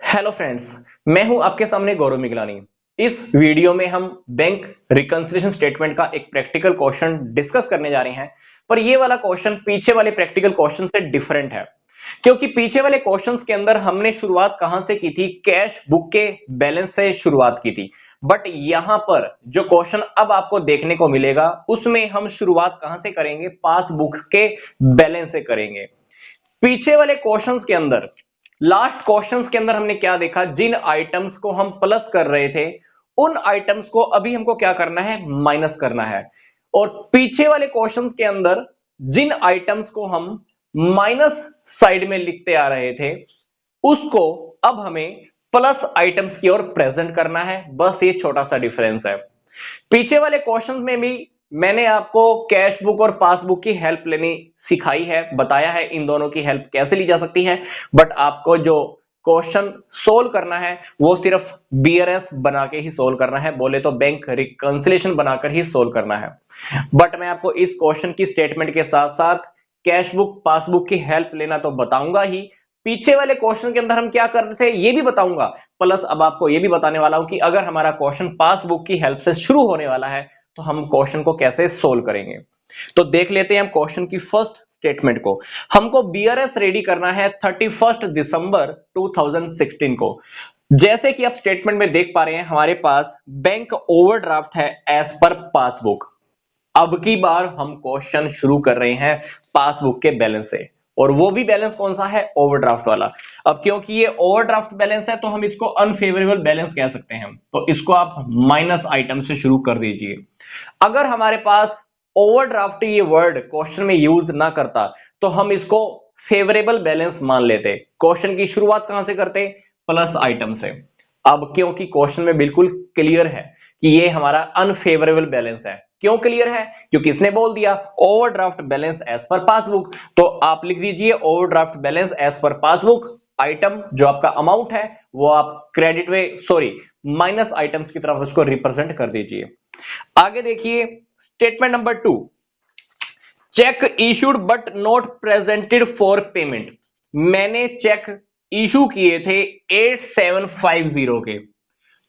Hello friends, मैं हूं आपके सामने गौरव मिगलानी। इस वीडियो में हम बैंक रिकंसिलिएशन स्टेटमेंट का एक प्रैक्टिकल क्वेश्चन डिस्कस करने जा रहे हैं। पर ये वाला क्वेश्चन पीछे वाले प्रैक्टिकल क्वेश्चन से डिफरेंट है, क्योंकि पीछे वाले क्वेश्चंस के अंदर हमने शुरुआत कहां से की थी? कैश बुक के बैलेंस से शुरुआत की थी। बट यहां पर जो क्वेश्चन अब आपको देखने को मिलेगा उसमें हम शुरुआत कहां से करेंगे? पासबुक के बैलेंस से करेंगे। पीछे वाले क्वेश्चंस के अंदर, लास्ट क्वेश्चंस के अंदर हमने क्या देखा? जिन आइटम्स को हम प्लस कर रहे थे उन आइटम्स को अभी हमको क्या करना है? माइनस करना है। और पीछे वाले क्वेश्चंस के अंदर जिन आइटम्स को हम माइनस साइड में लिखते आ रहे थे उसको अब हमें प्लस आइटम्स की ओर प्रेजेंट करना है। बस ये छोटा सा डिफरेंस है। पीछे वाले क्वेश्चंस में भी मैंने आपको कैश बुक और पासबुक की हेल्प लेनी सिखाई है, बताया है इन दोनों की हेल्प कैसे ली जा सकती है। बट आपको जो क्वेश्चन सोल्व करना है वो सिर्फ बीआरएस बना के ही सोल्व करना है, बोले तो बैंक रिकंसिलिएशन बनाकर ही सोल्व करना है। बट मैं आपको इस क्वेश्चन की स्टेटमेंट के साथ साथ कैश बुक पासबुक की हेल्प लेना तो बताऊंगा ही, पीछे वाले क्वेश्चन के अंदर हम क्या कर रहे थे ये भी बताऊंगा। प्लस अब आपको ये भी बताने वाला हूं कि अगर हमारा क्वेश्चन पासबुक की हेल्प से शुरू होने वाला है तो हम क्वेश्चन को कैसे सोल्व करेंगे। तो देख लेते हैं हम क्वेश्चन की फर्स्ट स्टेटमेंट को। हमको बीआरएस रेडी करना है 31 दिसंबर 2016 को। जैसे कि आप स्टेटमेंट में देख पा रहे हैं हमारे पास बैंक ओवरड्राफ्ट है एज पर पासबुक। अब की बार हम क्वेश्चन शुरू कर रहे हैं पासबुक के बैलेंस से, और वो भी बैलेंस कौन सा है? ओवरड्राफ्ट वाला। अब क्योंकि ये ओवरड्राफ्ट बैलेंस है तो हम इसको अनफेवरेबल बैलेंस कह सकते हैं, तो इसको आप माइनस आइटम से शुरू कर दीजिए। अगर हमारे पास ओवरड्राफ्ट ये वर्ड क्वेश्चन में यूज ना करता तो हम इसको फेवरेबल बैलेंस मान लेते। क्वेश्चन की शुरुआत कहां से करते? प्लस आइटम से। अब क्योंकि क्वेश्चन में बिल्कुल क्लियर है कि ये हमारा अनफेवरेबल बैलेंस है। क्यों क्लियर है? क्योंकि इसने बोल दिया overdraft balance as per passbook, तो आप लिख दीजिए overdraft balance as per passbook. Item जो आपका अमाउंट है वो आप क्रेडिट में माइनस आइटम्स की तरफ उसको रिप्रेजेंट कर दीजिए। आगे देखिए statement number 2, check issued but not presented for payment. मैंने चेक इशू किए थे 8750 के,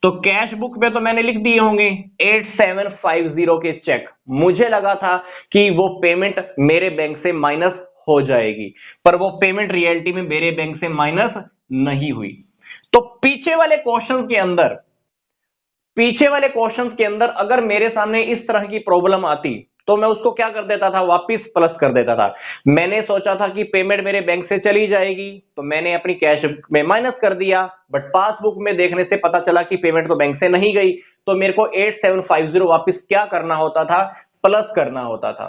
तो कैश बुक पे तो मैंने लिख दिए होंगे 8750 के चेक। मुझे लगा था कि वो पेमेंट मेरे बैंक से माइनस हो जाएगी, पर वो पेमेंट रियलिटी में मेरे बैंक से माइनस नहीं हुई। तो पीछे वाले क्वेश्चंस के अंदर अगर मेरे सामने इस तरह की प्रॉब्लम आती तो मैं उसको क्या कर देता था? वापस प्लस कर देता था। मैंने सोचा था कि पेमेंट मेरे बैंक से चली जाएगी तो मैंने अपनी कैश में माइनस कर दिया, बट पासबुक में देखने से पता चला कि पेमेंट तो बैंक से नहीं गई, तो मेरे को 8750 वापस क्या करना होता था? प्लस करना होता था।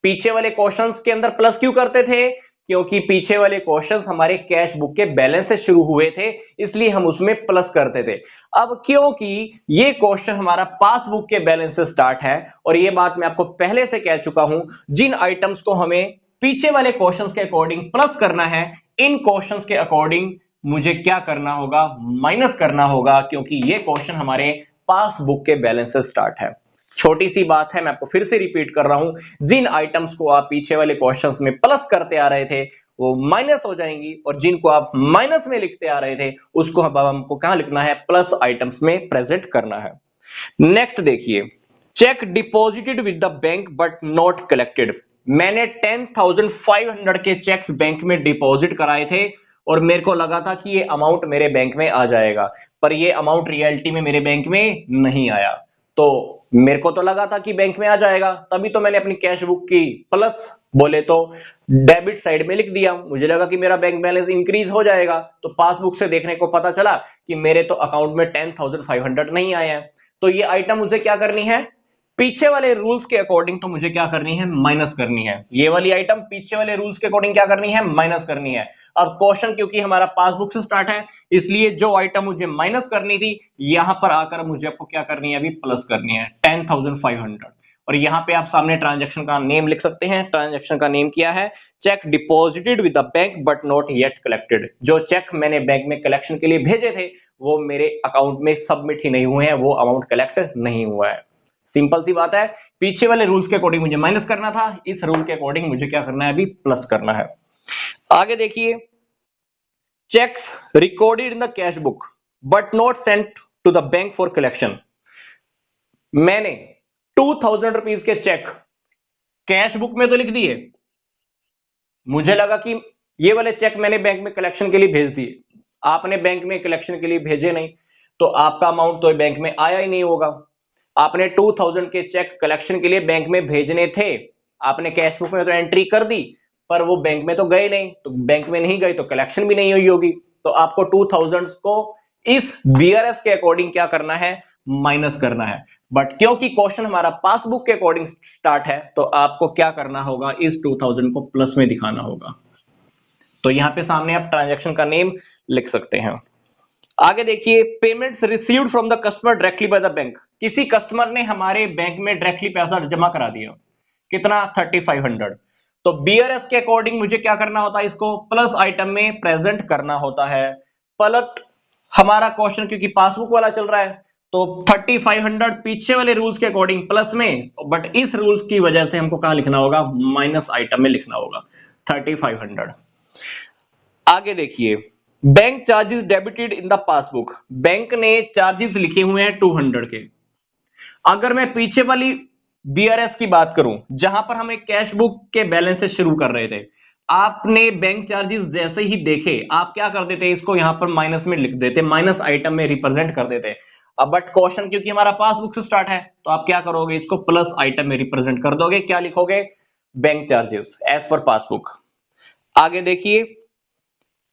पीछे वाले क्वेश्चंस के अंदर प्लस क्यों करते थे? क्योंकि पीछे वाले क्वेश्चंस हमारे कैश बुक के बैलेंस से शुरू हुए थे, इसलिए हम उसमें प्लस करते थे। अब क्योंकि ये क्वेश्चन हमारा पासबुक के बैलेंस से स्टार्ट है, और ये बात मैं आपको पहले से कह चुका हूं, जिन आइटम्स को हमें पीछे वाले क्वेश्चंस के अकॉर्डिंग प्लस करना है, इन क्वेश्चंस के अकॉर्डिंग मुझे क्या करना होगा? माइनस करना होगा, क्योंकि ये क्वेश्चन हमारे पासबुक के बैलेंस से स्टार्ट है। छोटी सी बात है, मैं आपको फिर से रिपीट कर रहा हूं, जिन आइटम्स को आप पीछे वाले क्वेश्चंस में प्लस करते आ रहे थे वो माइनस हो जाएंगी, और जिनको आप माइनस में लिखते आ रहे थे उसको अब हमको कहां लिखना है? प्लस आइटम्स में प्रेजेंट करना है। नेक्स्ट देखिए, check deposited with the bank but not collected. मैंने 10,500 के चेक्स बैंक में डिपॉजिट कराए थे और मेरे को लगा था कि ये अमाउंट मेरे बैंक में आ जाएगा, पर ये अमाउंट रियलिटी में मेरे बैंक में नहीं आया। तो मेरे को तो लगा था कि बैंक में आ जाएगा, तभी तो मैंने अपनी कैश बुक की प्लस बोले तो डेबिट साइड में लिख दिया। मुझे लगा कि मेरा बैंक बैलेंस इंक्रीज हो जाएगा, तो पासबुक से देखने को पता चला कि मेरे तो अकाउंट में 10,500 नहीं आए हैं। तो ये आइटम मुझे क्या करनी है? पीछे वाले रूल्स के अकॉर्डिंग तो मुझे क्या करनी है? माइनस करनी है। ये वाली आइटम पीछे वाले रूल्स के अकॉर्डिंग क्या करनी है? माइनस करनी है। अब क्वेश्चन क्योंकि हमारा पासबुक से स्टार्ट है, इसलिए जो आइटम मुझे माइनस करनी थी यहां पर आकर मुझे आपको क्या करनी है? अभी प्लस करनी है 10,500। और यहां पे आप सामने ट्रांजैक्शन का नेम लिख सकते हैं। ट्रांजैक्शन का नेम क्या है? Check deposited with the bank but not yet collected. जो चेक मैंने बैंक में कलेक्शन के लिए भेजे थे वो मेरे अकाउंट में सबमिट ही नहीं हुए हैं, वो अमाउंट कलेक्ट नहीं हुआ है। सिंपल सी बात है, पीछे वाले रूल्स के अकॉर्डिंग मुझे माइनस करना था, इस रूल के अकॉर्डिंग मुझे क्या करना है? अभी प्लस करना है। आगे देखिए, checks recorded in the cash book but not sent to the bank for collection। मैंने 2000 रुपीज के चेक कैश बुक में तो लिख दिए, मुझे लगा कि ये वाले चेक मैंने बैंक में कलेक्शन के लिए भेज दिए, आपने बैंक में कलेक्शन के लिए भेजे नहीं, तो आपका अमाउंट तो बैंक में आया ही नहीं होगा। आपने 2000 के चेक कलेक्शन के लिए बैंक में भेजने थे, आपने कैश बुक में तो एंट्री कर दी, पर वो बैंक में तो गए नहीं, तो बैंक में नहीं गए तो कलेक्शन भी नहीं हुई होगी। तो आपको 2000 को इस बीआरएस के अकॉर्डिंग क्या करना है, माइनस करना है। बट क्योंकि क्वेश्चन हमारा पासबुक के अकॉर्डिंग स्टार्ट है, तो आपको क्या करना होगा, इस 2000 को प्लस में दिखाना होगा। तो यहां पे सामने आप ट्रांजैक्शन का नेम लिख सकते हैं। आगे देखिए, payments received from the customer directly by the bank. किसी कस्टमर ने हमारे बैंक में डायरेक्टली पैसा जमा करा दिया, कितना, 3500। तो बीआरएस के अकॉर्डिंग मुझे क्या करना होता है, इसको प्लस आइटम में प्रेजेंट करना होता है। पलट हमारा क्वेश्चन क्योंकि पासबुक वाला चल रहा है, तो 3500 पीछे वाले रूल्स के अकॉर्डिंग प्लस में, बट इस रूल्स की वजह से हमको कहां लिखना होगा, माइनस आइटम में लिखना होगा 3500। आगे देखिए, bank charges debited in the passbook. Bank ने चार्जेस लिखे हुए हैं 200 के। अगर मैं पीछे वाली बीआरएस की बात करूं, जहां पर हम एक कैश बुक के बैलेंस से शुरू कर रहे थे, आपने बैंक चार्जेस जैसे ही देखे, आप क्या कर देते, इसको यहां पर माइनस में लिख देते, माइनस आइटम में रिप्रेजेंट कर देते। अब बट क्वेश्चन क्योंकि हमारा पासबुक से स्टार्ट है, तो आप क्या करोगे, इसको प्लस आइटम में रिप्रेजेंट कर दोगे। क्या लिखोगे, bank charges as per passbook. आगे देखिए,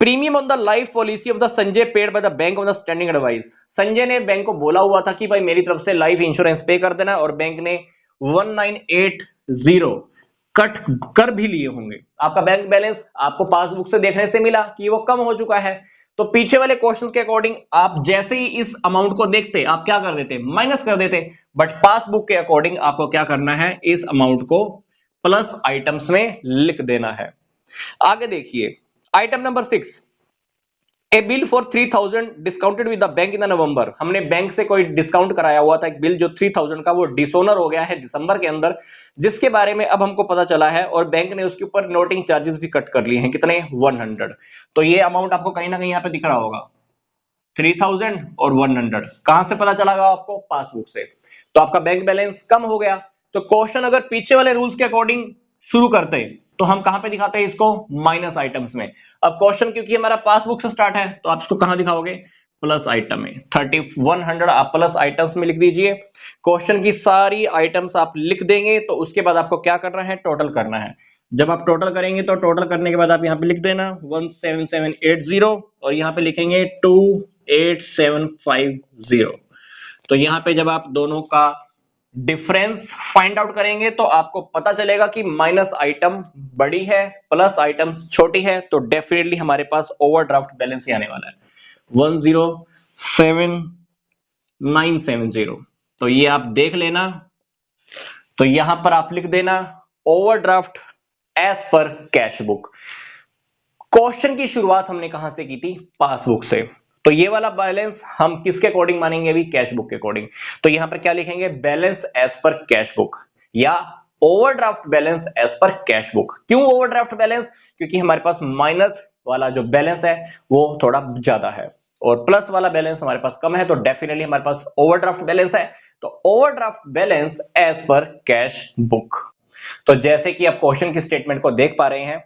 premium on the life policy of the Sanjay paid by the bank on the standing advice. Sanjay ने बैंक को बोला हुआ था कि भाई मेरी तरफ से लाइफ इंश्योरेंस पे कर देना, और बैंक ने 1980 कट कर भी लिए होंगे। आपका बैंक बैलेंस आपको पासबुक से देखने से मिला कि वो कम हो चुका है, तो पीछे वाले क्वेश्चंस के अकॉर्डिंग आप जैसे ही इस अमाउंट को देखते, आप क्या कर देते, माइनस कर देते। बट पासबुक के अकॉर्डिंग आपको क्या करना है, इस अमाउंट को प्लस आइटम्स में लिख देना है। आगे देखिए, item number 6, a bill for 3000 discounted with the bank in November. हमने बैंक से कोई डिस्काउंट कराया हुआ था, एक बिल जो 3000 का, वो डिसोनर हो गया है दिसंबर के अंदर, जिसके बारे में अब हमको पता चला है, और बैंक ने उसके ऊपर नोटिंग चार्जेस भी कट कर लिए हैं, कितने, 100। तो ये अमाउंट आपको कहीं ना कहीं यहाँ पे दिख रहा होगा, 3000 और 100। कहां से पता चला आपको, पासबुक से। तो आपका बैंक बैलेंस कम हो गया। तो क्वेश्चन अगर पीछे वाले रूल्स के अकॉर्डिंग शुरू करते, तो हम कहां पे दिखाते हैं इसको, माइनस आइटम्स में। अब क्वेश्चन क्योंकि हमारा पासबुक से स्टार्ट है, तो आप इसको कहां दिखाओगे, प्लस आइटम में। 3100 आप प्लस आइटम्स में लिख दीजिए। क्वेश्चन की सारी आइटम्स आप लिख देंगे, तो उसके बाद आपको क्या करना है, टोटल करना है। जब आप टोटल करेंगे, तो टोटल करने के बाद आप यहाँ पे लिख देना 17780, और यहाँ पे लिखेंगे 28750। तो यहाँ पे जब आप दोनों का डिफरेंस फाइंड आउट करेंगे, तो आपको पता चलेगा कि माइनस आइटम बड़ी है, प्लस आइटम छोटी है, तो डेफिनेटली हमारे पास ओवरड्राफ्ट बैलेंस ही आने वाला है 107,970। तो ये आप देख लेना। तो यहां पर आप लिख देना overdraft as per cash book. Question की शुरुआत हमने कहां से की थी, पासबुक से। तो ये वाला बैलेंस हम किसके अकॉर्डिंग मानेंगे, अभी कैश बुक के अकॉर्डिंग। तो यहां पर क्या लिखेंगे, balance as per cash book, या overdraft balance as per cash book. क्यों ओवरड्राफ्ट बैलेंस, क्योंकि हमारे पास माइनस वाला जो बैलेंस है वो थोड़ा ज्यादा है, और प्लस वाला बैलेंस हमारे पास कम है, तो डेफिनेटली हमारे पास ओवरड्राफ्ट बैलेंस है। तो overdraft balance as per cash book. तो जैसे कि आप क्वेश्चन की स्टेटमेंट को देख पा रहे हैं,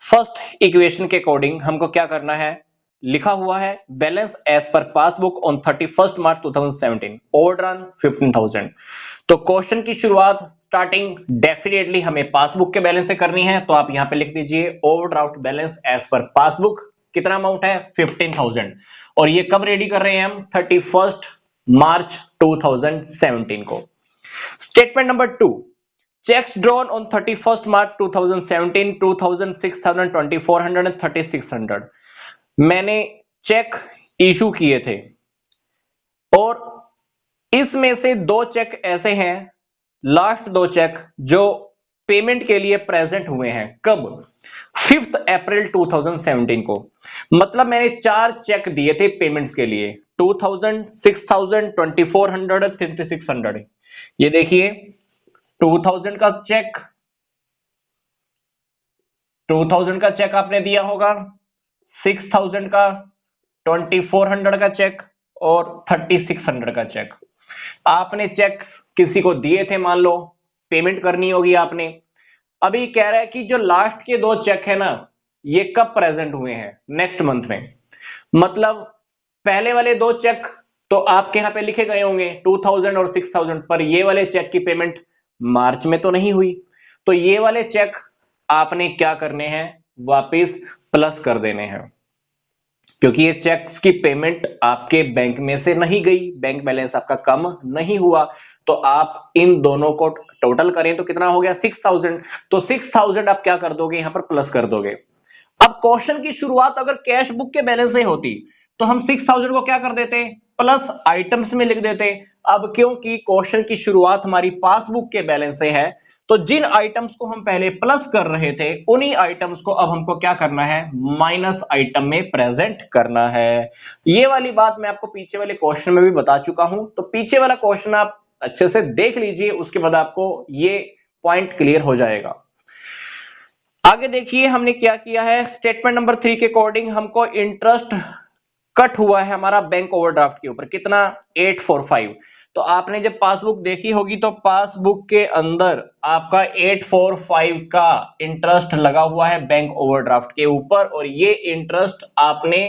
फर्स्ट इक्वेशन के अकॉर्डिंग हमको क्या करना है, लिखा हुआ है balance as per passbook on 31 March 2017, overdrawn 15,000। तो क्वेश्चन की शुरुआत स्टार्टिंग डेफिनेटली हमें पासबुक के बैलेंस से करनी है, तो आप यहां पे लिख दीजिए overdraft balance as per passbook. कितना अमाउंट है, 15,000। और ये कब रेडी कर रहे हैं हम, 31 मार्च 2017 को। Statement number 2, checks drawn on 31st March 2017, 2000, 6000, 2400 and 3600। मैंने चेक इशू किए थे, और इसमें से दो चेक ऐसे हैं, लास्ट दो चेक जो पेमेंट के लिए प्रेजेंट हुए हैं, कब, 5 अप्रैल 2017 को। मतलब मैंने 4 चेक दिए थे पेमेंट्स के लिए, 2000, 6000, 2400, 3600। ये देखिए 2000 का चेक, 2000 का चेक आपने दिया होगा, 6000 का, 2400 का चेक और 3600 का चेक। आपने चेक्स किसी को दिए थे, मान लो पेमेंट करनी होगी आपने। अभी कह रहा है कि जो लास्ट के दो चेक है ना, ये कब प्रेजेंट हुए हैं, नेक्स्ट मंथ में। मतलब पहले वाले दो चेक तो आपके यहां पे लिखे गए होंगे 2000 और 6000, पर ये वाले चेक की पेमेंट मार्च में तो नहीं हुई। तो ये वाले चेक आपने क्या करने हैं, वापस प्लस कर देने हैं, क्योंकि ये चेक्स की पेमेंट आपके बैंक में से नहीं गई, बैंक बैलेंस आपका कम नहीं हुआ। तो आप इन दोनों को टोटल करें तो कितना हो गया, 6000। तो 6000 आप क्या कर दोगे, यहां पर प्लस कर दोगे। अब क्वेश्चन की शुरुआत अगर कैश बुक के बैलेंस से होती तो हम 6000 को क्या कर देते, प्लस आइटम्स में लिख देते। अब क्योंकि क्वेश्चन की शुरुआत हमारी पासबुक के बैलेंस से है, तो जिन आइटम्स को हम पहले प्लस कर रहे थे उन्हीं आइटम्स को अब हमको क्या करना है, माइनस आइटम में प्रेजेंट करना है। ये वाली बात मैं आपको पीछे वाले क्वेश्चन में भी बता चुका हूं, तो पीछे वाला क्वेश्चन आप अच्छे से देख लीजिए, उसके बाद आपको ये पॉइंट क्लियर हो जाएगा। आगे देखिए हमने क्या किया है, स्टेटमेंट नंबर 3 के अकॉर्डिंग हमको इंटरेस्ट कट हुआ है हमारा बैंक ओवरड्राफ्ट के ऊपर, कितना, 845। तो आपने जब पासबुक देखी होगी तो पासबुक के अंदर आपका 845 का इंटरेस्ट लगा हुआ है बैंक ओवरड्राफ्ट के ऊपर, और ये इंटरेस्ट आपने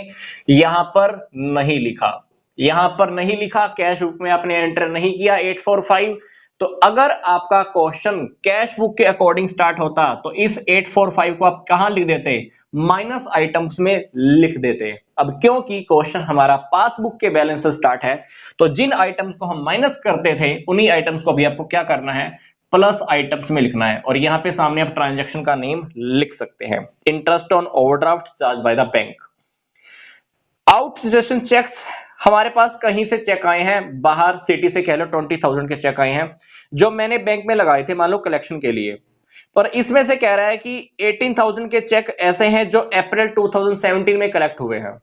यहां पर नहीं लिखा, यहां पर नहीं लिखा, कैश बुक में आपने एंटर नहीं किया 845। तो अगर आपका क्वेश्चन कैश बुक के अकॉर्डिंग स्टार्ट होता तो इस 845 को आप कहां लिख देते, माइनस आइटम्स में लिख देते। अब क्योंकि क्वेश्चन हमारा पासबुक के बैलेंस से स्टार्ट है, तो जिन आइटम्स को हम माइनस करते थे उन्हीं आइटम्स को भी आपको क्या करना है, प्लस आइटम्स में लिखना है। और यहां पे सामने आप ट्रांजैक्शन का नेम लिख सकते हैं, interest on overdraft charge by the bank. Outstation cheques, हमारे पास कहीं से चेक आए हैं, बाहर सिटी से कह लो 20,000 के चेक आए हैं जो मैंने बैंक में लगाए थे, मान लो कलेक्शन के लिए। पर इसमें से कह रहा है कि 18,000 के चेक ऐसे हैं जो अप्रैल 2017 में कलेक्ट हुए हैं।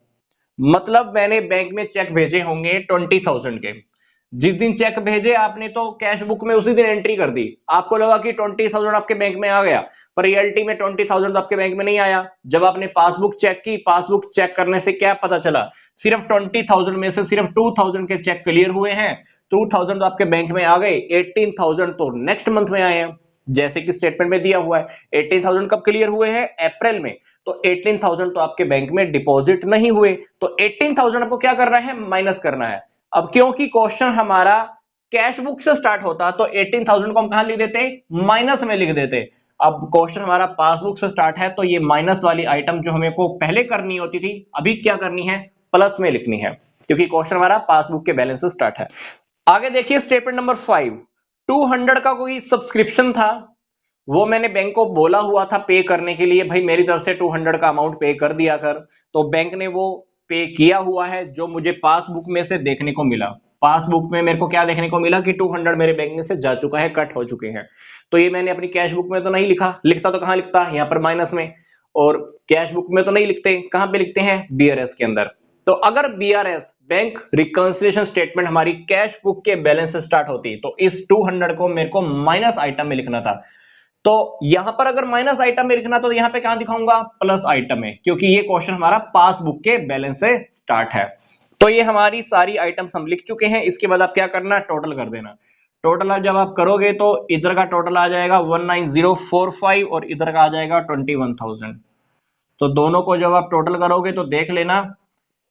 मतलब मैंने बैंक में चेक भेजे होंगे 20,000 के। जिस दिन चेक भेजे आपने तो कैश बुक में उसी दिन एंट्री कर दी, आपको लगा कि 20,000 आपके बैंक में आ गया, पर रियलिटी में 20,000 तो आपके बैंक में नहीं आया। जब आपने पासबुक चेक की, पासबुक चेक करने से क्या पता चला, सिर्फ 20,000 में से सिर्फ 2,000 के चेक क्लियर हुए हैं, 2,000 तो आपके बैंक में आ गए, 18,000 तो नेक्स्ट मंथ में आए हैं, जैसे कि स्टेटमेंट में दिया हुआ है। 18,000 कब क्लियर हुए हैं, अप्रैल में, तो 18,000 तो आपके बैंक में डिपॉजिट नहीं हुए, तो 18,000 आपको क्या करना है, माइनस करना है। अब क्योंकि क्वेश्चन हमारा कैश बुक से स्टार्ट होता तो 18,000 को हम कहां लिख देते, माइनस में लिख देते। अब क्वेश्चन हमारा पासबुक से स्टार्ट है, तो ये माइनस वाली आइटम जो हमें को पहले करनी होती थी, अभी क्या करनी है, प्लस में लिखनी है, क्योंकि क्वेश्चन हमारा पासबुक के बैलेंस से स्टार्ट है। आगे देखिए स्टेटमेंट नंबर 5, 200 का कोई सब्सक्रिप्शन था, वो मैंने बैंक को बोला हुआ था पे करने के लिए, भाई मेरी तरफ से 200 का अमाउंट पे कर दिया कर, तो बैंक ने वो पे किया हुआ है, जो मुझे पासबुक में से देखने को मिला। पासबुक में मेरे को क्या देखने को मिला कि 200 मेरे बैंक में से जा चुका है, कट हो चुके हैं। तो ये मैंने अपनी कैश बुक में तो नहीं लिखा, लिखता तो कहां लिखता, यहाँ पर माइनस में, और कैश बुक में तो नहीं लिखते, कहां पे लिखते हैं, बीआरएस के अंदर। तो अगर बीआरएस बैंक रिकंसिलिएशन स्टेटमेंट हमारी कैश बुक के बैलेंस से स्टार्ट होती तो इस 200 को मेरे को माइनस आइटम में लिखना था। तो यहां पर अगर माइनस आइटम में लिखना तो यहां पे कहां दिखाऊंगा, प्लस आइटम में, क्योंकि ये क्वेश्चन हमारा पासबुक के बैलेंस से स्टार्ट है। तो ये हमारी सारी आइटम्स हम लिख चुके हैं। इसके बाद आप क्या करना, टोटल कर देना। टोटल जब आप करोगे तो इधर का टोटल आ जाएगा 19045 और इधर का आ जाएगा 21,000। तो दोनों को जब आप टोटल करोगे तो देख लेना।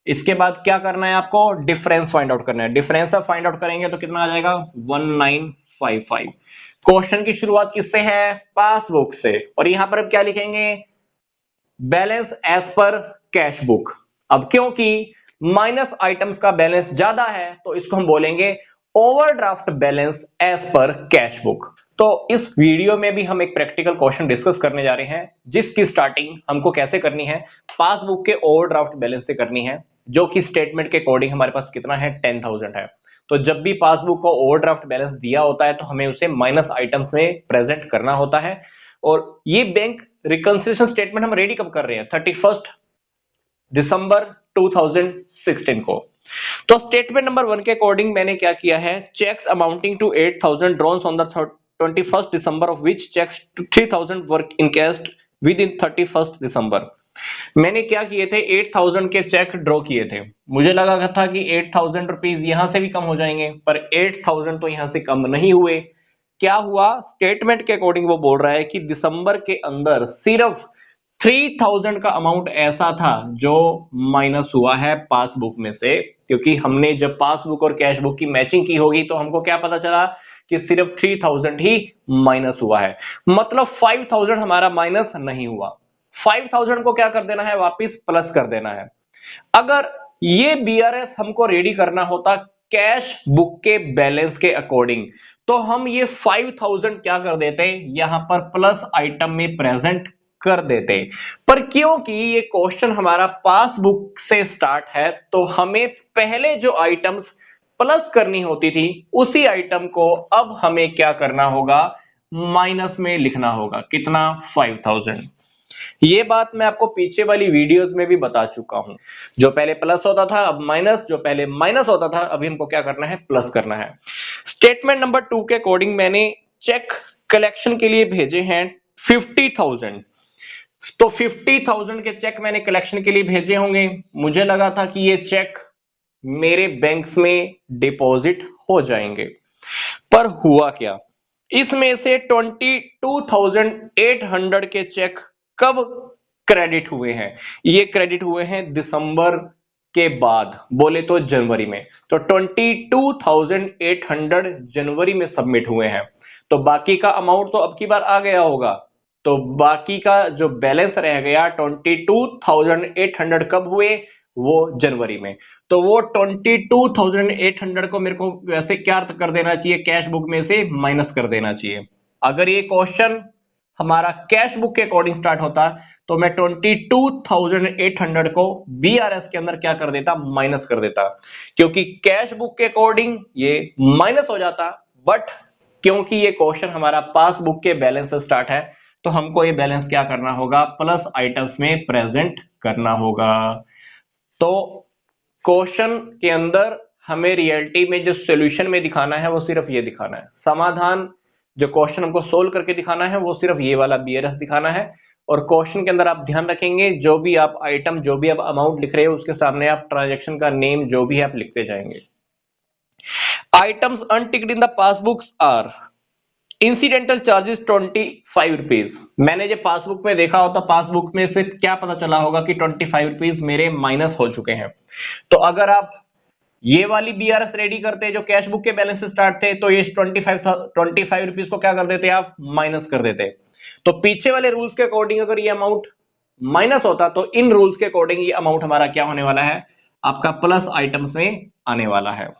इसके बाद क्या करना है, आपको डिफरेंस फाइंड आउट करना है। डिफरेंस आप फाइंड आउट करेंगे तो कितना आ जाएगा, 1955। क्वेश्चन की शुरुआत किससे है, पासबुक से, और यहां पर अब क्या लिखेंगे, balance as per cash book. अब क्योंकि माइनस आइटम्स का बैलेंस ज्यादा है तो इसको हम बोलेंगे overdraft balance as per cash book. तो इस वीडियो में भी हम एक प्रैक्टिकल क्वेश्चन डिस्कस करने जा रहे हैं, जिसकी स्टार्टिंग हमको कैसे करनी है, पासबुक के ओवरड्राफ्ट बैलेंस से करनी है, जो कि स्टेटमेंट के अकॉर्डिंग हमारे पास कितना है, 10,000 है। तो जब भी पासबुक को ओवरड्राफ्ट बैलेंस दिया होता है तो हमें उसे माइनस आइटम्स में प्रेजेंट करना होता है। और ये बैंक रिकंसिलिएशन स्टेटमेंट हम रेडी कब कर रहे हैं, 31 दिसंबर 2016 को। तो स्टेटमेंट नंबर 1 के अकॉर्डिंग मैंने क्या किया है, cheques amounting to 8,000 drawns on the 21st December, of which cheques 3,000 were encashed within 31st December. मैंने क्या किए थे, 8000 के चेक ड्रॉ किए थे। मुझे लगा था कि 8000 रुपीज यहां से भी कम हो जाएंगे, पर 8000 तो यहां से कम नहीं हुए। क्या हुआ, स्टेटमेंट के अकॉर्डिंग वो बोल रहा है कि दिसंबर के अंदर सिर्फ 3000 का अमाउंट ऐसा था जो माइनस हुआ है पासबुक में से, क्योंकि हमने जब पासबुक और कैश बुक की मैचिंग की होगी तो हमको क्या पता चला कि सिर्फ 3000 ही माइनस हुआ है, मतलब 5000 हमारा माइनस नहीं हुआ। 5000 को क्या कर देना है, वापस प्लस कर देना है। अगर ये बीआरएस हमको रेडी करना होता कैश बुक के बैलेंस के अकॉर्डिंग, तो हम ये 5000 क्या कर देते, यहां पर प्लस आइटम में प्रेजेंट कर देते। पर क्योंकि ये क्वेश्चन हमारा पासबुक से स्टार्ट है, तो हमें पहले जो आइटम्स प्लस करनी होती थी उसी आइटम को अब हमें क्या करना होगा, माइनस में लिखना होगा। कितना, 5000। ये बात मैं आपको पीछे वाली वीडियोस में भी बता चुका हूं। जो पहले प्लस होता था अब माइनस, जो पहले माइनस होता था अभी हमको क्या करना है, प्लस करना है। स्टेटमेंट नंबर 2 के अकॉर्डिंग मैंने चेक कलेक्शन के लिए भेजे हैं 50,000। तो 50,000 के चेक मैंने कलेक्शन के लिए भेजे होंगे। मुझे लगा था कि ये चेक मेरे बैंक्स में डिपॉजिट हो जाएंगे, पर हुआ क्या, इसमें से 22,800 के चेक कब क्रेडिट हुए हैं, ये क्रेडिट हुए हैं दिसंबर के बाद, बोले तो जनवरी में। तो 22,800 जनवरी में सबमिट हुए हैं, तो बाकी का अमाउंट तो अब की बार आ गया होगा। तो बाकी का जो बैलेंस रह गया 22,800 कब हुए, वो जनवरी में। तो वो 22,800 को मेरे को वैसे क्या कर देना चाहिए, कैश बुक में से माइनस कर देना चाहिए। अगर ये क्वेश्चन हमारा कैश बुक के अकॉर्डिंग स्टार्ट होता तो मैं 22,800 को बीआरएस के अंदर क्या कर देता, माइनस कर देता, क्योंकि कैश बुक के अकॉर्डिंग ये माइनस हो जाता। बट क्योंकि ये क्वेश्चन हमारा पासबुक के बैलेंस से स्टार्ट है, तो हमको ये बैलेंस क्या करना होगा, प्लस आइटम्स में प्रेजेंट करना होगा। तो क्वेश्चन के अंदर हमें रियलिटी में जो सॉल्यूशन में दिखाना है वो सिर्फ ये दिखाना है, समाधान जो क्वेश्चन हमको सोल्व करके दिखाना है वो सिर्फ ये वाला बीआरएस दिखाना है। और क्वेश्चन के अंदर आप ध्यान रखेंगे, जो भी आप आइटम, जो भी आप अमाउंट लिख रहे हो उसके सामने आप ट्रांजैक्शन का नेम जो भी है आप लिखते जाएंगे। Items unticked in the passbooks are incidental charges 25 rupees. मैंने जब पासबुक में देखा होता, पासबुक में से क्या पता चला होगा कि 25 रुपीज मेरे माइनस हो चुके हैं। तो अगर आप ये वाली बीआरएस रेडी करते जो कैश बुक के बैलेंस से स्टार्ट थे, तो ये 25 रुपीज को क्या कर देते, आप माइनस कर देते। तो पीछे वाले रूल्स के अकॉर्डिंग अगर ये अमाउंट माइनस होता, तो इन रूल्स के अकॉर्डिंग ये अमाउंट हमारा क्या होने वाला है, आपका प्लस आइटम्स में आने वाला है।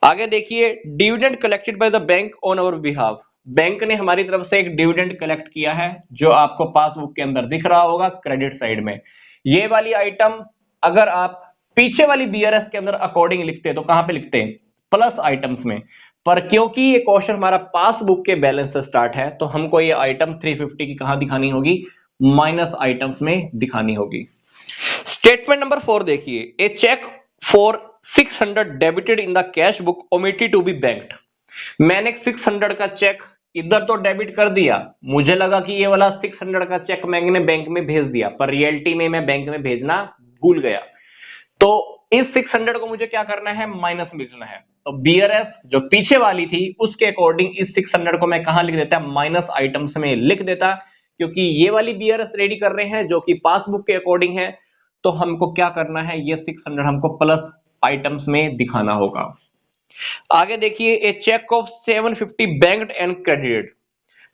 आगे देखिए, dividend collected by the bank on our behalf. Bank ने हमारी तरफ से एक डिविडेंड कलेक्ट किया है, जो आपको पासबुक के अंदर दिख रहा होगा क्रेडिट साइड में। ये वाली आइटम अगर आप पीछे वाली बीआरएस के अंदर अकॉर्डिंग लिखते तो कहां पे लिखते, प्लस आइटम्स में। पर क्योंकि ये क्वेश्चन हमारा पासबुक के बैलेंस से स्टार्ट है, तो हमको ये आइटम 350 की कहां दिखानी होगी, माइनस आइटम्स में दिखानी होगी। स्टेटमेंट नंबर 4 देखिए, a cheque for 600 debited in the cash book omitted to be banked. मैंने 600 का चेक इधर तो डेबिट कर दिया, मुझे लगा कि ये वाला 600 का चेक मैंने बैंक में भेज दिया, पर रियलिटी में मैं बैंक में भेजना भूल गया। तो इस 600 को मुझे क्या करना है, माइनस में लिखना है। तो बीआरएस जो पीछे वाली थी उसके अकॉर्डिंग इस 600 को मैं कहां लिख देता, माइनस आइटम्स में लिख देता, क्योंकि ये वाली बीआरएस रेडी कर रहे हैं जो कि पासबुक के अकॉर्डिंग है। तो हमको क्या करना है, ये 600 हमको प्लस आइटम्स में दिखाना होगा। आगे देखिए, a cheque of 750 banked and credited.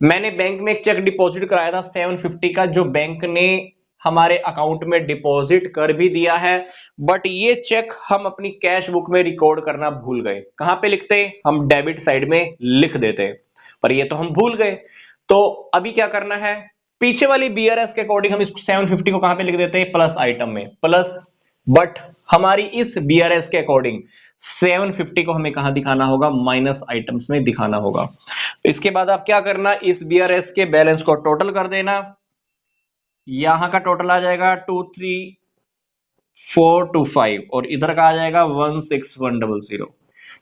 मैंने बैंक में एक चेक डिपॉजिट कराया था 750 का, जो बैंक ने हमारे अकाउंट में डिपॉजिट कर भी दिया है। बट ये चेक हम अपनी कैश बुक में रिकॉर्ड करना भूल गए। कहां पे लिखते, हम डेबिट साइड में लिख देते, पर ये तो हम भूल गए। तो अभी क्या करना है, पीछे वाली बीआरएस के अकॉर्डिंग हम इस 750 को कहां पे लिख देते हैं, प्लस आइटम में, प्लस। बट हमारी इस बीआरएस के अकॉर्डिंग 750 को हमें कहां दिखाना होगा, माइनस आइटम्स में दिखाना होगा। इसके बाद आप क्या करना, इस बीआरएस के बैलेंस को टोटल कर देना। यहां का टोटल आ जाएगा 23425 और इधर का आ जाएगा 16100।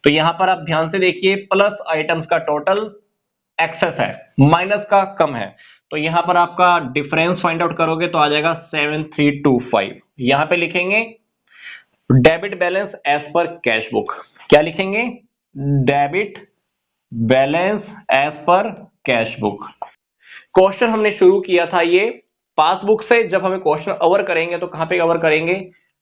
तो यहां पर आप ध्यान से देखिए, प्लस आइटम्स का टोटल एक्सेस है, माइनस का कम है। तो यहां पर आपका डिफरेंस फाइंड आउट करोगे तो आ जाएगा 7325। यहां पे लिखेंगे debit balance as per cash book. क्या लिखेंगे? Debit balance as per cash book. Question हमने शुरू किया था ये पासबुक से। जब हमें क्वेश्चन कवर करेंगे तो कहां पे कवर करेंगे?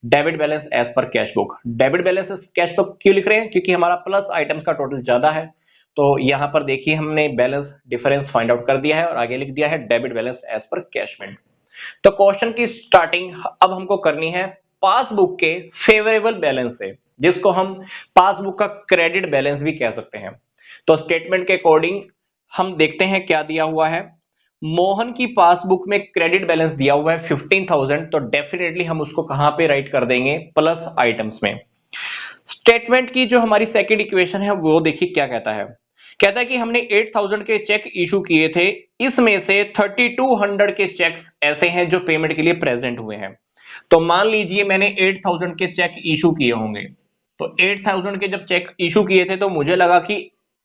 Debit balance as per cash book. Debit balance as cash book क्यों लिख रहे हैं? क्योंकि हमारा प्लस आइटम्स का टोटल ज्यादा है। तो यहां पर देखिए हमने बैलेंस डिफरेंस फाइंड आउट कर दिया है और आगे लिख दिया है डेबिट बैलेंस एज पर कैशमेंट। तो क्वेश्चन की स्टार्टिंग अब हमको करनी है पासबुक के फेवरेबल बैलेंस से, जिसको हम पासबुक का क्रेडिट बैलेंस भी कह सकते हैं। तो स्टेटमेंट के अकॉर्डिंग हम देखते हैं क्या दिया हुआ है। मोहन की पासबुक में क्रेडिट बैलेंस दिया हुआ है 15,000। तो डेफिनेटली हम उसको कहां पे राइट कर देंगे? प्लस आइटम्स में। स्टेटमेंट की जो हमारी सेकंड इक्वेशन है वो देखिए क्या कहता है। कहता है कि हमने 8,000 के चेक इशू किए थे, इसमें से 3,200 के चेक्स ऐसे हैं जो पेमेंट के लिए प्रेजेंट हुए हैं। तो मान लीजिए मैंने 8,000 के चेक इशू किए होंगे। तो 8,000 के जब चेक इशू किए थे तो मुझे लगा कि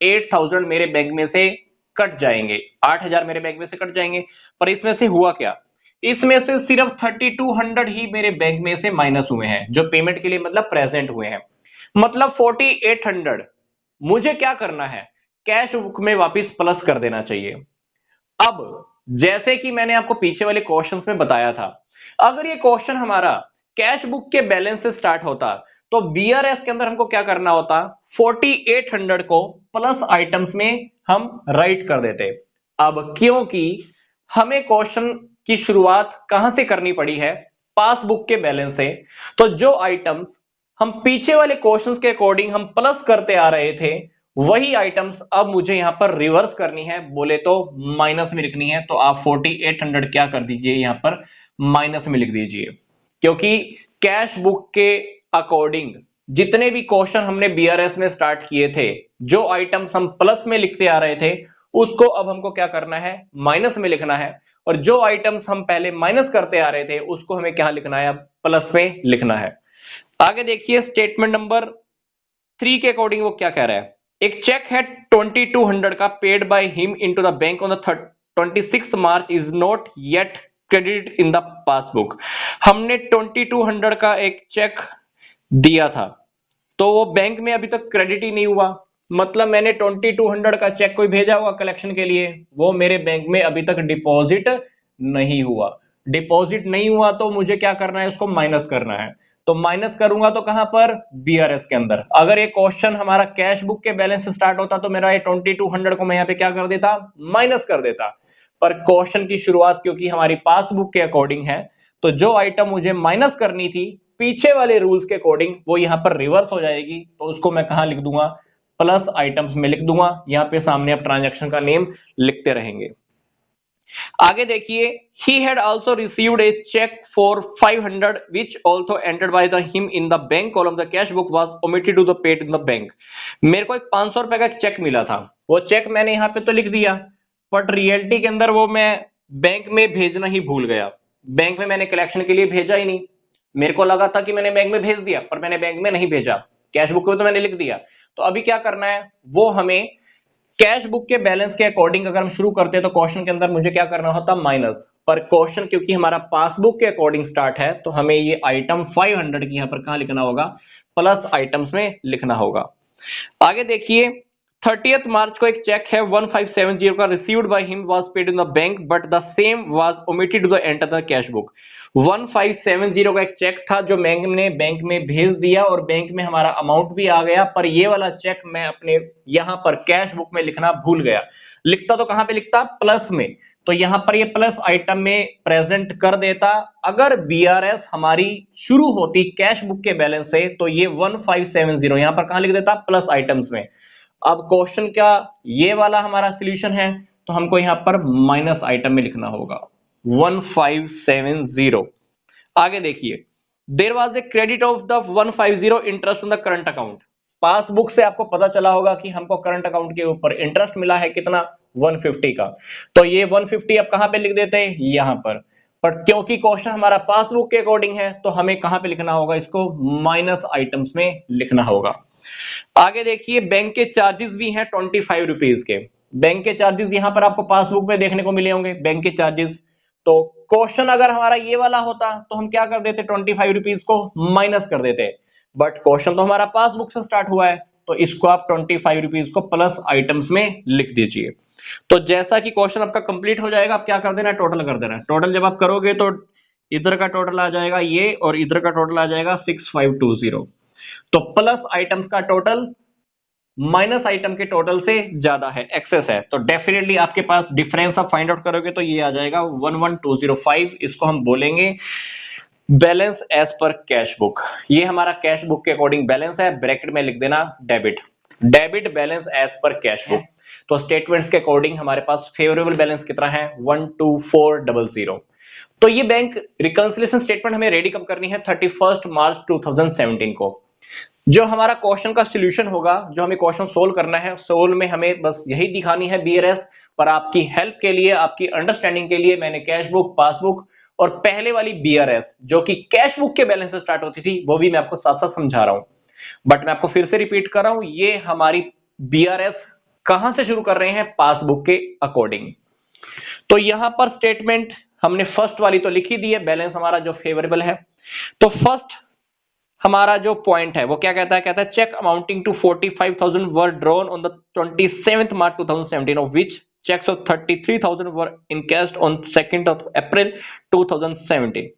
8,000 मेरे बैंक में से कट जाएंगे, 8,000 मेरे बैंक में से कट जाएंगे। पर इसमें से हुआ क्या? इसमें से सिर्फ 3,200 ही मेरे बैंक में से माइनस हुए हैं, जो पेमेंट के लिए मतलब प्रेजेंट हुए हैं। मतलब 4,800 मुझे क्या करना है? कैश बुक में वापस प्लस कर देना चाहिए। अब जैसे कि मैंने आपको पीछे वाले क्वेश्चंस में बताया था, अगर ये क्वेश्चन हमारा कैश बुक के बैलेंस से स्टार्ट होता तो बीआरएस के अंदर हमको क्या करना होता? 4,800 को प्लस आइटम्स में हम राइट कर देते। अब क्योंकि हमें क्वेश्चन की शुरुआत कहां से करनी पड़ी है? पासबुक के बैलेंस से। तो जो आइटम्स हम पीछे वाले क्वेश्चंस के अकॉर्डिंग हम प्लस करते आ रहे थे, वही आइटम्स अब मुझे यहां पर रिवर्स करनी है, बोले तो माइनस में लिखनी है। तो आप 4,800 क्या कर दीजिए? यहां पर माइनस में लिख दीजिए। क्योंकि कैश बुक के अकॉर्डिंग जितने भी क्वेश्चन हमने बीआरएस में स्टार्ट किए थे, जो आइटम्स हम प्लस में लिखते आ रहे थे, उसको अब हमको क्या करना है? माइनस में लिखना है। और जो आइटम्स हम पहले माइनस करते आ रहे थे, उसको हमें क्या लिखना है? अब प्लस में लिखना है। आगे देखिए स्टेटमेंट नंबर 3 के अकॉर्डिंग वो क्या कह रहा है। एक चेक है 2,200 का paid by him into the bank on the 26 March is not yet credit in the passbook. हमने 2,200 का एक चेक दिया था, तो वो बैंक में अभी तक क्रेडिट ही नहीं हुआ। मतलब मैंने 2,200 का चेक कोई भेजा हुआ कलेक्शन के लिए, वो मेरे बैंक में अभी तक डिपॉजिट नहीं हुआ। डिपॉजिट नहीं हुआ तो मुझे क्या करना है? उसको माइनस करना है। तो माइनस करूंगा तो कहां पर? बीआरएस के अंदर। अगर ये क्वेश्चन हमारा कैश बुक के बैलेंस से स्टार्ट होता तो मेरा ये 2,200 को मैं यहाँ पे क्या कर देता? माइनस कर देता। पर क्वेश्चन की शुरुआत क्योंकि हमारी पासबुक के अकॉर्डिंग है, तो जो आइटम मुझे माइनस करनी थी पीछे वाले रूल्स के अकॉर्डिंग, वो यहां पर रिवर्स हो जाएगी। तो उसको मैं कहां लिख दूंगा? प्लस आइटम्स में लिख दूंगा। यहां पे सामने आप ट्रांजैक्शन का नेम लिखते रहेंगे। आगे देखिए, he had also received a check for 500 which also entered by the him in the bank column, the cash book was omitted to the paid in the bank। मेरे को एक 500 रुपए का चेक मिला था, वो चेक मैंने यहाँ पे तो लिख दिया, बट रियलिटी के अंदर वो मैं बैंक में भेजना ही भूल गया। बैंक में मैंने कलेक्शन के लिए भेजा ही नहीं। मेरे को लगा था कि मैंने बैंक में भेज दिया, पर मैंने बैंक में नहीं भेजा। कैश बुक में तो मैंने लिख दिया। तो अभी क्या करना है? वो हमें कैश बुक के बैलेंस के अकॉर्डिंग अगर हम शुरू करते हैं तो क्वेश्चन के अंदर मुझे क्या करना होता? माइनस। पर क्वेश्चन क्योंकि हमारा पासबुक के अकॉर्डिंग स्टार्ट है, तो हमें ये आइटम 500 की यहां पर कहां लिखना होगा? प्लस आइटम्स में लिखना होगा। आगे देखिए, 30th मार्च को एक चेक है 1570 का received by him was paid in the bank but the same was omitted to the enter the cash book. 1570 का एक चेक था जो बैंक में भेज दिया और बैंक में हमारा अमाउंट भी आ गया, पर ये वाला चेक मैं अपने यहां पर कैश बुक में लिखना भूल गया। लिखता तो कहां पे लिखता? प्लस में। तो यहां पर ये प्लस आइटम में प्रेजेंट कर देता। अगर बीआरएस हमारी शुरू होती कैश बुक के बैलेंस से, तो ये 1570 यहां पर कहां लिख देता? प्लस आइटम्स में। अब क्वेश्चन का ये वाला हमारा सॉल्यूशन है, तो हमको यहां पर माइनस आइटम में लिखना होगा 1570। आगे देखिए, there was a credit of the 150 interest on the current account. Passbook से आपको पता चला होगा कि हमको करंट अकाउंट के ऊपर इंटरेस्ट मिला है कितना? 150 का। तो ये 150 आप कहां पे लिख देते हैं? यहां पर क्योंकि क्वेश्चन हमारा पासबुक के अकॉर्डिंग है, तो हमें कहां पे लिखना होगा? इसको माइनस आइटम्स में लिखना होगा। आगे देखिए, बैंक के चार्जेस भी हैं 25 रुपीज के। बैंक के चार्जेस यहां पर आपको पासबुक में देखने को मिले होंगे, बैंक के चार्जेस। तो क्वेश्चन अगर हमारा ये वाला होता तो हम क्या कर देते, 25 रुपीज को माइनस कर देते, बट क्वेश्चन तो हमारा पासबुक से स्टार्ट हुआ है, तो इसको आप 25 रुपीज को प्लस आइटम्स में लिख दीजिए। तो जैसा कि क्वेश्चन आपका कंप्लीट हो जाएगा, आप क्या कर देना, टोटल कर देना। टोटल जब आप करोगे तो इधर का टोटल आ जाएगा ये, और इधर का टोटल आ जाएगा 6520। तो प्लस आइटम्स का टोटल माइनस आइटम के टोटल से ज्यादा है, एक्सेस है, तो डेफिनेटली आपके पास डिफरेंस आप फाइंड आउट करोगे तो ये आ जाएगा 11205। इसको हम बोलेंगे balance as per cash book. ये हमारा कैश बुक के अकॉर्डिंग बैलेंस है, ब्रैकेट में लिख देना debit, debit balance as per cash book. तो स्टेटमेंट्स के अकॉर्डिंग हमारे पास फेवरेबल बैलेंस कितना है, 12400। तो ये बैंक रिकंसिलिएशन स्टेटमेंट हमें रेडी कब करनी है, 31 मार्च 2017 को। जो हमारा क्वेश्चन का सॉल्यूशन होगा, जो हमें क्वेश्चन सोल्व करना है, सोल्व में हमें बस यही दिखानी है बीआरएस। पर आपकी हेल्प के लिए, आपकी अंडरस्टैंडिंग के लिए मैंने कैश बुक, पासबुक और पहले वाली बीआरएस जो कि कैश बुक के बैलेंस से स्टार्ट होती थी, वो भी मैं आपको साथ साथ समझा रहा हूं। बट मैं आपको फिर से रिपीट कर रहा हूं, ये हमारी बीआरएस कहां से शुरू कर रहे हैं, पासबुक के अकॉर्डिंग। तो यहां पर स्टेटमेंट हमने फर्स्ट वाली तो लिखी दी है, बैलेंस हमारा जो फेवरेबल है। तो फर्स्ट हमारा जो पॉइंट है वो क्या कहता है, कहता है cheque amounting to 45,000 were drawn on the 27th March 2017, of which cheques of 33,000 were encashed on 2nd of April 2017।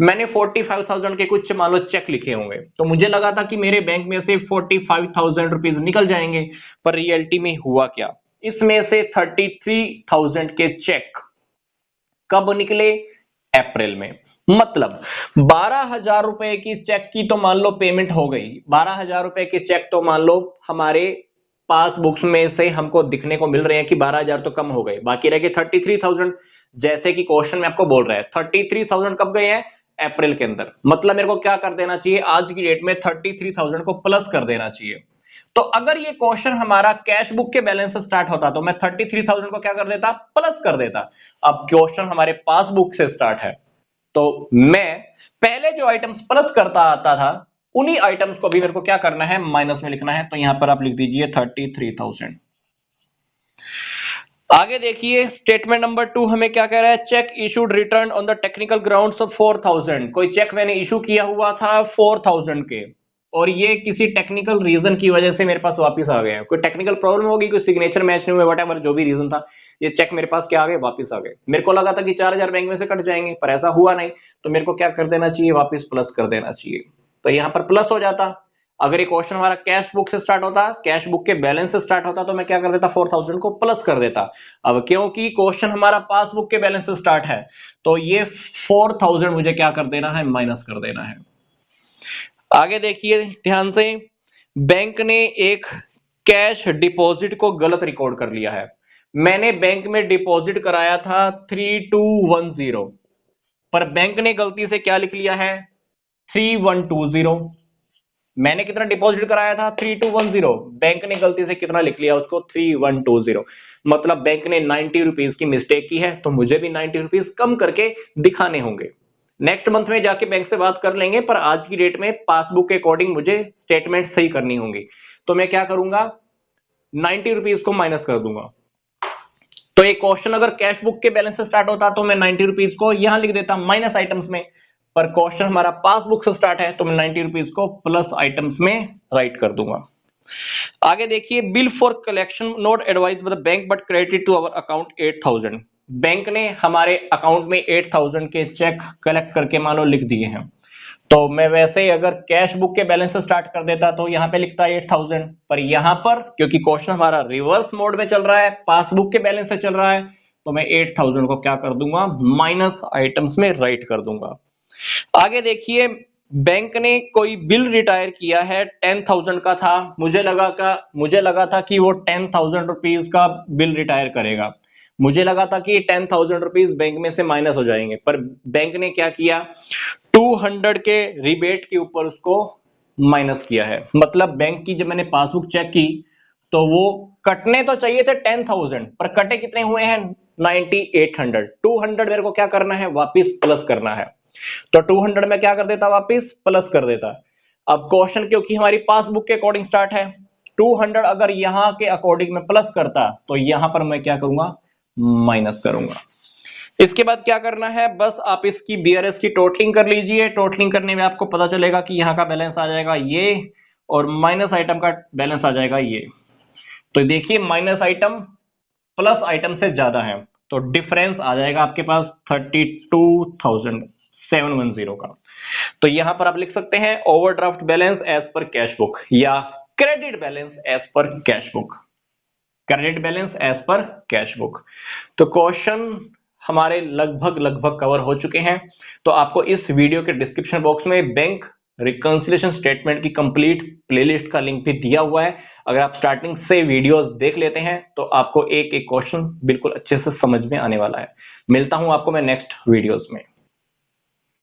मैंने 45,000 के कुछ मान लो चेक लिखे होंगे, तो मुझे लगा था कि मेरे बैंक में से 45,000 रुपीज निकल जाएंगे, पर रियलिटी में हुआ क्या, इसमें से 33,000 के चेक कब निकले, अप्रैल में। मतलब 12,000 रुपए की चेक की तो मान लो पेमेंट हो गई, 12,000 रुपए के चेक तो मान लो हमारे पासबुक्स में से हमको दिखने को मिल रहे हैं कि 12,000 तो कम हो गए, बाकी रह गए 33,000। जैसे कि क्वेश्चन में आपको बोल रहा है 33,000 कब गए हैं, अप्रैल के अंदर। मतलब मेरे को क्या कर देना चाहिए, आज की डेट में 33,000 को प्लस कर देना चाहिए। तो अगर ये क्वेश्चन हमारा कैश बुक के बैलेंस से स्टार्ट होता तो मैं 33,000 को क्या कर देता, प्लस कर देता। अब क्वेश्चन हमारे पासबुक से स्टार्ट है, तो मैं पहले जो आइटम्स प्लस करता आता था, उन्हीं आइटम्स को भी मेरे को क्या करना है, माइनस में लिखना है। तो यहां पर आप लिख दीजिए 33,000। आगे देखिए स्टेटमेंट नंबर 2 हमें क्या कह रहा है, check issued return on the technical grounds of 4,000। कोई चेक मैंने इशू किया हुआ था 4,000 के, और ये किसी टेक्निकल रीजन की वजह से मेरे पास वापस आ गए। कोई टेक्निकल प्रॉब्लम होगी, कोई सिग्नेचर मैच नहीं हुए, व्हाटएवर जो भी रीजन था, ये चेक मेरे पास क्या आ गए, वापस आ गए। मेरे को लगा था कि 4,000 बैंक में से कट जाएंगे, पर ऐसा हुआ नहीं, तो मेरे को क्या कर देना चाहिए, वापस प्लस कर देना चाहिए। तो यहां पर प्लस हो जाता। अगर ये क्वेश्चन हमारा कैश बुक से स्टार्ट होता, कैश बुक के बैलेंस से स्टार्ट होता, तो मैं क्या कर देता, 4,000 को प्लस कर देता। अब क्योंकि क्वेश्चन हमारा पासबुक के बैलेंस से स्टार्ट है, तो ये 4,000 मुझे क्या कर देना है, माइनस कर देना है। आगे देखिए ध्यान से, बैंक ने एक कैश डिपॉजिट को गलत रिकॉर्ड कर लिया है। मैंने बैंक में डिपॉजिट कराया था 3210, पर बैंक ने गलती से क्या लिख लिया है, 3120। मैंने कितना डिपॉजिट कराया था, 3210, बैंक ने गलती से कितना लिख लिया उसको, 3120। मतलब बैंक ने 90 रुपीज की मिस्टेक की है, तो मुझे भी 90 रुपीज कम करके दिखाने होंगे। नेक्स्ट मंथ में जाके बैंक से बात कर लेंगे, पर आज की डेट में पासबुक के अकॉर्डिंग मुझे स्टेटमेंट सही करनी होंगी। तो मैं क्या करूंगा, 90 रुपीज को माइनस कर दूंगा। तो एक क्वेश्चन अगर कैश बुक के बैलेंस से स्टार्ट होता तो मैं 90 रुपीज को यहां लिख देता माइनस आइटम्स में, पर क्वेश्चन हमारा पासबुक से स्टार्ट है, तो मैं 90 रुपीज को प्लस आइटम्स में राइट कर दूंगा। आगे देखिए, bill for collection not advise by the bank but credit to our account 8,000। Bank ने हमारे अकाउंट में 8,000 के चेक कलेक्ट करके मानो लिख दिए हैं। तो मैं वैसे ही अगर कैश बुक के बैलेंस से स्टार्ट कर देता तो यहां पे लिखता 8,000, पर यहां पर क्योंकि क्वेश्चन हमारा रिवर्स मोड में चल रहा है, पासबुक के बैलेंस से चल रहा है, तो मैं 8,000 को क्या कर दूंगा, माइनस आइटम्स में राइट कर दूंगा। आगे देखिए, बैंक ने कोई बिल रिटायर किया है 10,000 का था, मुझे लगा था कि वो 10,000 रुपीज का बिल रिटायर करेगा। मुझे लगा था कि 10,000 रुपीज बैंक में से माइनस हो जाएंगे, पर बैंक ने क्या किया, 200 के रिबेट के ऊपर उसको माइनस किया है। मतलब बैंक की जब मैंने पासबुक चेक की, तो वो कटने तो चाहिए थे 10,000, पर कटे कितने हुए हैं, 9,800। 200 मेरे को क्या करना है, वापिस प्लस करना है, तो 200 में क्या कर देता, वापिस प्लस कर देता। अब क्वेश्चन क्योंकि हमारी पासबुक के अकॉर्डिंग स्टार्ट है, 200 अगर यहां के अकॉर्डिंग में प्लस करता तो यहां पर मैं क्या करूंगा, माइनस करूंगा। इसके बाद क्या करना है, बस आप इसकी बीआरएस की टोटलिंग कर लीजिए। टोटलिंग करने में आपको पता चलेगा कि यहाँ का बैलेंस आ जाएगा ये, और माइनस आइटम का बैलेंस आ जाएगा ये। तो देखिए माइनस आइटम प्लस आइटम से ज्यादा है, तो डिफरेंस आ जाएगा आपके पास 32,710 का। तो यहां पर आप लिख सकते हैं overdraft balance as per cash book, या credit balance as per cash book, credit balance as per cash book. तो क्वेश्चन हमारे लगभग कवर हो चुके हैं। तो आपको इस वीडियो के डिस्क्रिप्शन बॉक्स में बैंक रिकंसिलिएशन स्टेटमेंट की कंप्लीट प्लेलिस्ट का लिंक भी दिया हुआ है। अगर आप स्टार्टिंग से वीडियोस देख लेते हैं तो आपको एक एक क्वेश्चन बिल्कुल अच्छे से समझ में आने वाला है। मिलता हूं आपको मैं नेक्स्ट वीडियोस में।